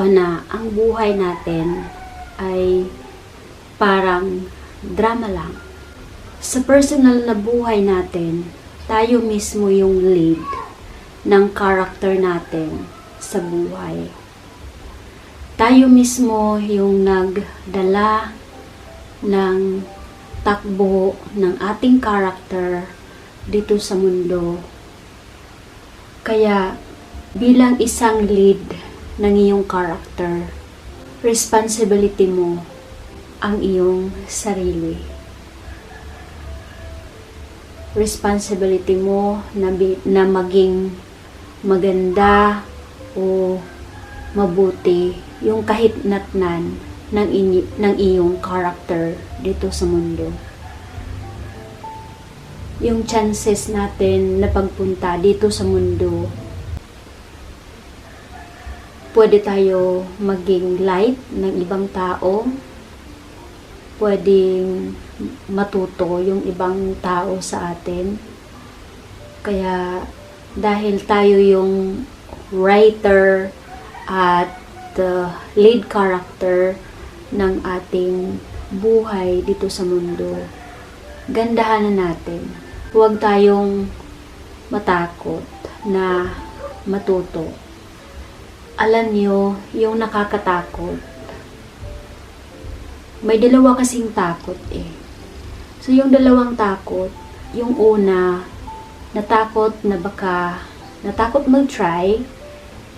ba na ang buhay natin ay parang drama lang? Sa personal na buhay natin, tayo mismo yung lead ng character natin sa buhay. Tayo mismo yung nagdala ng takbo ng ating character dito sa mundo. Kaya bilang isang lead ng iyong character, responsibility mo ang iyong sarili. Responsibility mo na maging maganda o mabuti yung kahit natnan ng iyong character dito sa mundo. Yung chances natin na pagpunta dito sa mundo, pwede tayo maging light ng ibang tao, pwedeng matuto yung ibang tao sa atin. Kaya dahil tayo yung writer at lead character ng ating buhay dito sa mundo, gandahan na natin. Huwag tayong matakot na matuto. Alam nyo, yung nakakatakot, may dalawa kasing takot eh. So yung dalawang takot, yung una, natakot mag-try,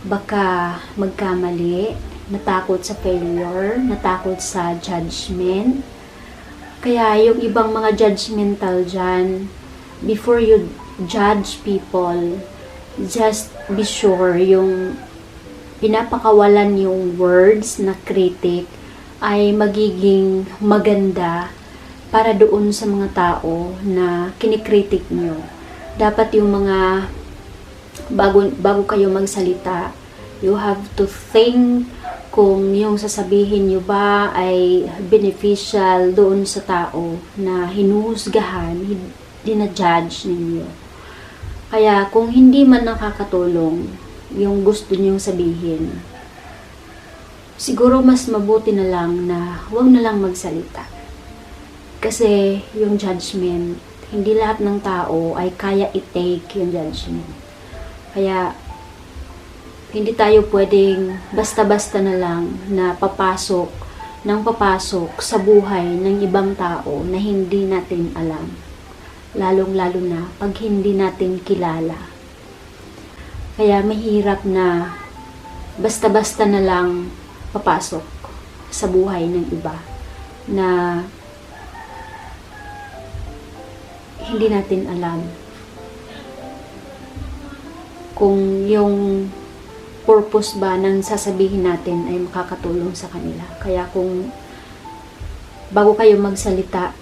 baka magkamali, natakot sa failure, natakot sa judgment. Kaya yung ibang mga judgmental dyan, before you judge people, just be sure yung pinapakawalan yung words na critic ay magiging maganda para doon sa mga tao na kinikritik nyo. Dapat yung mga bago kayo magsalita, you have to think kung yung sasabihin nyo ba ay beneficial doon sa tao na hinuhusgahan, dinajudge ninyo. Kaya kung hindi man nakakatulong yung gusto nyong sabihin, siguro mas mabuti na lang na huwag na lang magsalita. Kasi yung judgment, hindi lahat ng tao ay kaya i-take yung judgment. Kaya hindi tayo pwedeng basta-basta na lang na papasok sa buhay ng ibang tao na hindi natin alam. Lalong-lalo na pag hindi natin kilala. Kaya mahirap na basta-basta na lang papasok sa buhay ng iba na hindi natin alam kung yung purpose ba ng sasabihin natin ay makakatulong sa kanila. Kaya kung bago kayo magsalita,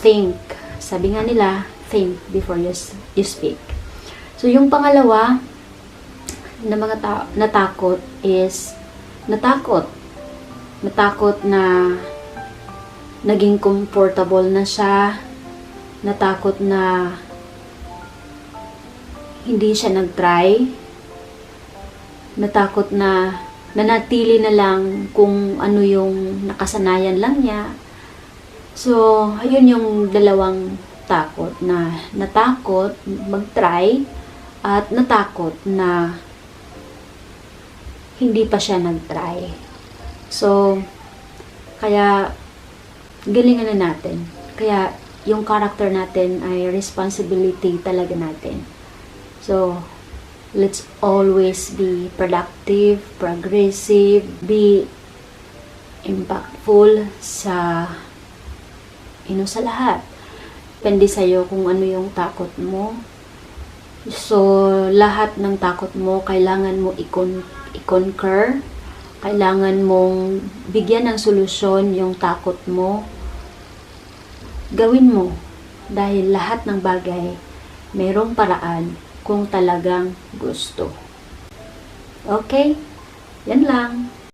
think. Sabi nga nila, think before you speak. So yung pangalawa na mga natakot is natakot na naging comfortable na siya, natakot na hindi siya nag-try, natakot na nanatili na lang kung ano yung nakasanayan lang niya. So, ayun yung dalawang takot, na natakot mag-try at natakot na hindi pa siya nag-try. So, kaya galingan na natin. Kaya yung character natin ay responsibility talaga natin. So, let's always be productive, progressive, be impactful sa sa lahat. Depende sa'yo kung ano yung takot mo. So, lahat ng takot mo, kailangan mo i-conquer. Kailangan mong bigyan ng solusyon yung takot mo. Gawin mo. Dahil lahat ng bagay, mayroong paraan kung talagang gusto. Okay? Yan lang.